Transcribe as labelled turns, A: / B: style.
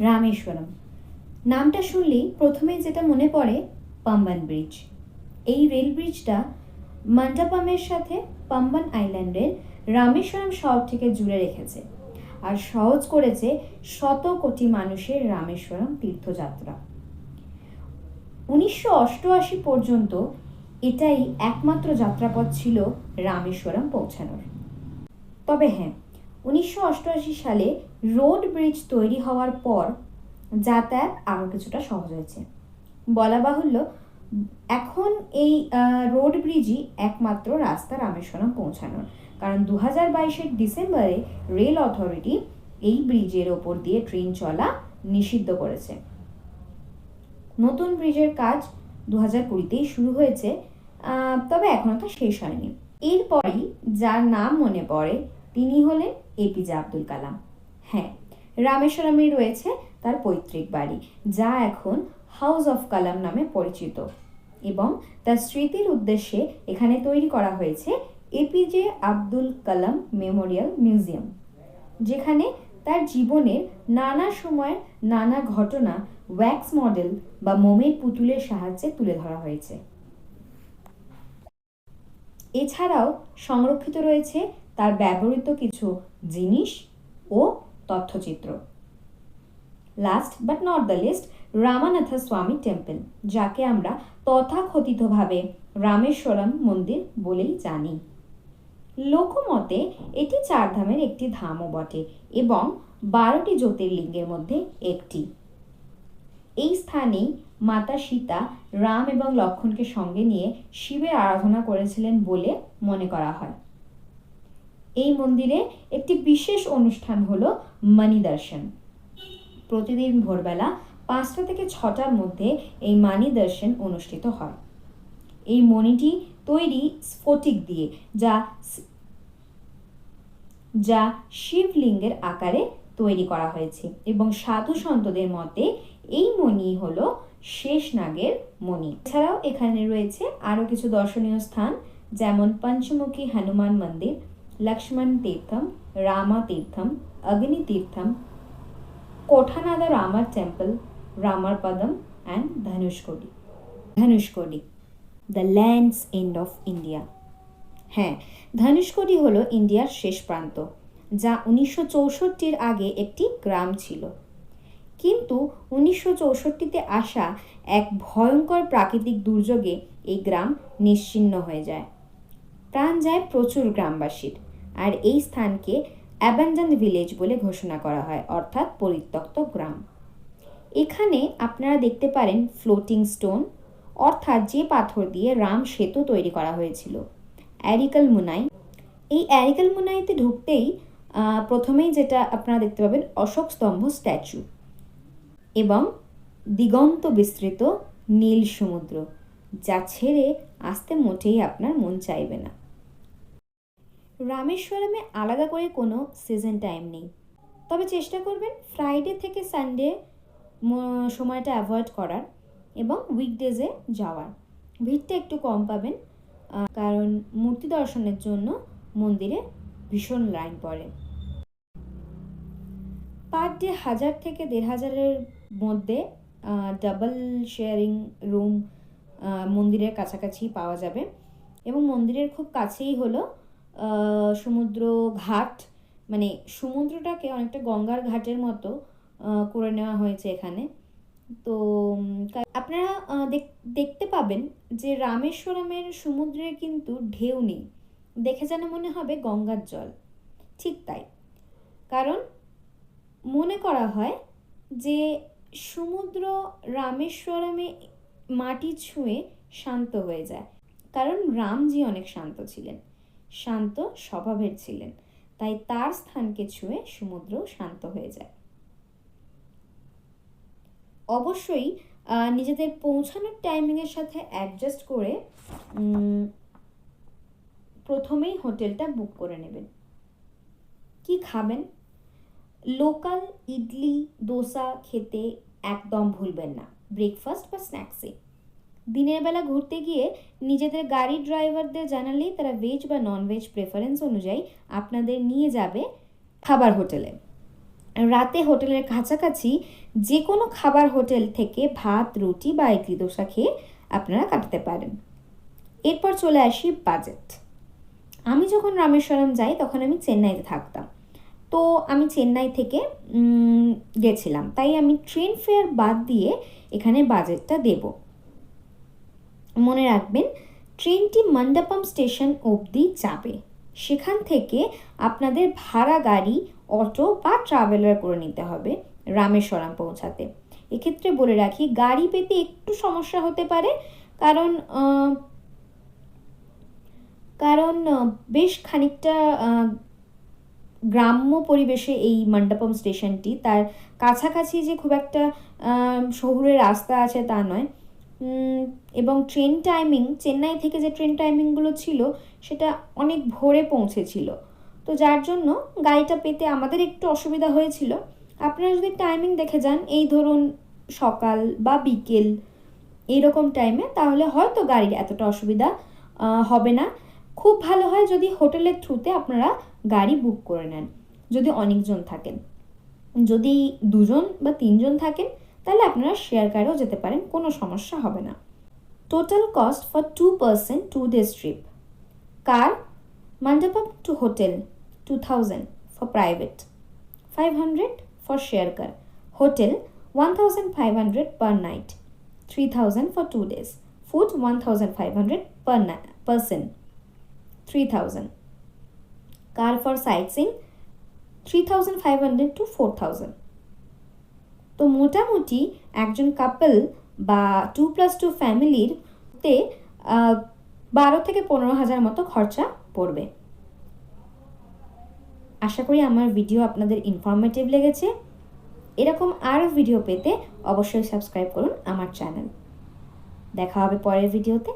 A: রামেশ্বরম নামটা শুনলেই প্রথমেই যেটা মনে পড়ে পাম্বান ব্রিজ। এই রেল ব্রিজটা মন্ডপমের সাথে পাম্বান আইল্যান্ডের রামেশ্বরম শহর থেকে জুড়ে রেখেছে আর সহজ করেছে শত কোটি মানুষের রামেশ্বরম তীর্থযাত্রা। 1988 পর্যন্ত এটাই একমাত্র যাত্রাপথ ছিল রামেশ্বরম পৌঁছানোর। তবে হ্যাঁ, 1988 সালে রোড ব্রিজ তৈরি হওয়ার পর যাতায়াত আরও কিছুটা সহজ হয়েছে। বলা বাহুল্য, এখন এই রোড ব্রিজই একমাত্র রাস্তা রামেশ্বরম পৌঁছানোর, কারণ 2022-এর ডিসেম্বরে রেল অথরিটি এই ব্রিজের ওপর দিয়ে ট্রেন চলা নিষিদ্ধ করেছে। নতুন ব্রিজের কাজ 2020-তেই শুরু হয়েছে, তবে এখনও তা শেষ হয়নি। এরপরই যার নাম মনে পড়ে তিনি হলেন এপিজে আব্দুল কালাম। হ্যাঁ, রামেশ্বরমে রয়েছে তার পৈতৃক বাড়ি, যা এখন হাউস অফ কালাম নামে পরিচিত, এবং তার স্মৃতির উদ্দেশ্যে এখানে তৈরি করা হয়েছে APJ Abdul Kalam Memorial museum, যেখানে তার জীবনের নানা সময়ের নানা ঘটনা ওয়্যাক্স মডেল বা মোমের পুতুলের সাহায্যে তুলে ধরা হয়েছে। এছাড়াও সংরক্ষিত রয়েছে তার ব্যবহৃত কিছু জিনিস ও তথ্যচিত্র। Last but not the least, Ramanatha Swamy temple, যাকে আমরা তথাকথিতভাবে রামেশ্বরম মন্দির বলেই জানি। লোকমতে এটি 4 ধামের একটি ধামও বটে এবং 12টি জ্যোতির্লিঙ্গের মধ্যে একটি। এই স্থানেই মাতা সীতা রাম এবং লক্ষ্মণকে সঙ্গে নিয়ে শিবের আরাধনা করেছিলেন বলে মনে করা হয়। এই মন্দিরে একটি বিশেষ অনুষ্ঠান হলো মণি দর্শন। প্রতিদিন ভোরবেলা 5টা থেকে 6টার মধ্যে এই মণি দর্শন অনুষ্ঠিত হয়। এই মণিটি তৈরি স্ফটিক দিয়ে, যা শিবলিঙ্গের আকারে তৈরি করা হয়েছে, এবং সাধু সন্তদের মতে এই মণি হলো শেষ নাগের মণি। এছাড়াও এখানে রয়েছে আরও কিছু দর্শনীয় স্থান, যেমন পঞ্চমুখী হনুমান মন্দির, Lakshman Theertham, Rama Theertham, Agni Theertham, Kothanda Ramar temple, Ramarpadam and Dhanushkodi, the land's end of India. হ্যাঁ, ধনুষকোডি হলো ইন্ডিয়ার শেষ প্রান্ত, যা 1964-এর আগে একটি গ্রাম ছিল, কিন্তু 1964-তে আসা এক ভয়ঙ্কর প্রাকৃতিক দুর্যোগে এই গ্রাম নিশ্চিহ্ন হয়ে যায়। প্রাণ যায় প্রচুর গ্রামবাসীর, আর এই স্থানকে অ্যাবান্ডন্ড ভিলেজ বলে ঘোষণা করা হয়, অর্থাৎ পরিত্যক্ত গ্রাম। এখানে আপনারা দেখতে পারেন ফ্লোটিং স্টোন, অর্থাৎ যে পাথর দিয়ে রাম সেতু তৈরি করা হয়েছিল, অ্যারিকাল মুনাই। এই অ্যারিকাল মুনাইতে ঢুকতেই প্রথমেই যেটা আপনারা দেখতে পাবেন অশোক স্তম্ভ স্ট্যাচু এবং দিগন্ত বিস্তৃত নীল সমুদ্র, যা ছেড়ে আসতে মোটেই আপনার মন চাইবে না। রামেশ্বরমে আলাদা করে কোনো সিজন টাইম নেই, তবে চেষ্টা করবেন ফ্রাইডে থেকে সানডে সময়টা অ্যাভয়েড করার এবং উইকডেজে যাওয়ার। ভিড়টা একটু কম পাবেন, কারণ মূর্তি দর্শনের জন্য মন্দিরে ভীষণ লাইন পড়ে। পার ডে 1000 থেকে 1500-এর মধ্যে ডাবল শেয়ারিং রুম মন্দিরের কাছাকাছি পাওয়া যাবে, এবং মন্দিরের খুব কাছেই হলো সমুদ্র ঘাট, মানে সমুদ্রটাকে অনেকটা গঙ্গার ঘাটের মতো করে নেওয়া হয়েছে এখানে। তো আপনারা দেখতে পাবেন যে রামেশ্বরমের সমুদ্রে কিন্তু ঢেউ নেই, দেখে যেন মনে হবে গঙ্গার জল। ঠিক তাই, কারণ মনে করা হয় যে সমুদ্র রামেশ্বরমে মাটি ছুঁয়ে শান্ত হয়ে যায়, কারণ রামজি অনেক শান্ত ছিলেন, শান্ত স্বভাবের ছিলেন, তাই তার স্থানকে ছুঁয়ে সমুদ্র শান্ত হয়ে যায়। অবশ্যই নিজেদের পৌঁছানোর টাইমিংয়ের সাথে অ্যাডজাস্ট করে প্রথমেই হোটেলটা বুক করে নেবেন। কি খাবেন? লোকাল ইডলি দোসা খেতে একদম ভুলবেন না ব্রেকফাস্ট বা স্ন্যাক্সে। দিনের বেলা ঘুরতে গিয়ে নিজেদের গাড়ির ড্রাইভারদের জানালেই তারা ভেজ বা নন ভেজ প্রেফারেন্স অনুযায়ী আপনাদের নিয়ে যাবে খাবার হোটেলে। রাতে হোটেলের কাছাকাছি যে কোনো খাবার হোটেল থেকে ভাত, রুটি বা ইডলি দোসা খেয়ে আপনারা কাটাতে পারেন। এরপর চলে আসি বাজেট। আমি যখন রামেশ্বরম যাই তখন আমি চেন্নাইতে থাকতাম, তো আমি চেন্নাই থেকে গেছিলাম, তাই আমি ট্রেন ফেয়ার বাদ দিয়ে এখানে বাজেটটা দেব। মনে রাখবেন, ট্রেনটি মণ্ডপম স্টেশন অবধি যাবে, সেখান থেকে আপনাদের ভাড়া গাড়ি, অটো বা ট্রাভেলার করে নিতে হবে রামেশ্বরম পৌঁছাতে। এক্ষেত্রে বলে রাখি, গাড়ি পেতে একটু সমস্যা হতে পারে, কারণ কারণ বেশ খানিকটা গ্রাম্য পরিবেশে এই মণ্ডপম স্টেশনটি, তার কাছাকাছি যে খুব একটা শহুরে রাস্তা আছে তা নয়। এবং ট্রেন টাইমিং, চেন্নাই থেকে যে ট্রেন টাইমিংগুলো ছিল সেটা অনেক ভোরে পৌঁছেছিল, তো যার জন্য গাড়িটা পেতে আমাদের একটু অসুবিধা হয়েছিল। আপনারা যদি টাইমিং দেখে যান, এই ধরুন সকাল বা বিকেল এইরকম টাইমে, তাহলে হয়তো গাড়ির এতটা অসুবিধা হবে না। খুব ভালো হয় যদি হোটেলের থ্রুতে আপনারা গাড়ি বুক করে নেন, যদি অনেকজন থাকেন। যদি 2 জন বা 3 জন থাকেন তাহলে আপনারা শেয়ার কারেও যেতে পারেন, কোনো সমস্যা হবে না। Total cost for 2 person 2 days trip: car Mandapam to hotel 2000 for private, 500 for share car, hotel 1500 per night, 3000 for 2 days, food 1500 per person, 3000, car for sightseeing 3500 to 4000। তো মোটামুটি একজন কাপল বা 2+2 ফ্যামিলির তে 12 থেকে 15,000 মতো খরচা পড়বে। আশা করি আমার ভিডিও আপনাদের ইনফরমেটিভ লেগেছে। এরকম আরও ভিডিও পেতে অবশ্যই সাবস্ক্রাইব করুন আমার চ্যানেল। দেখা হবে পরের ভিডিওতে।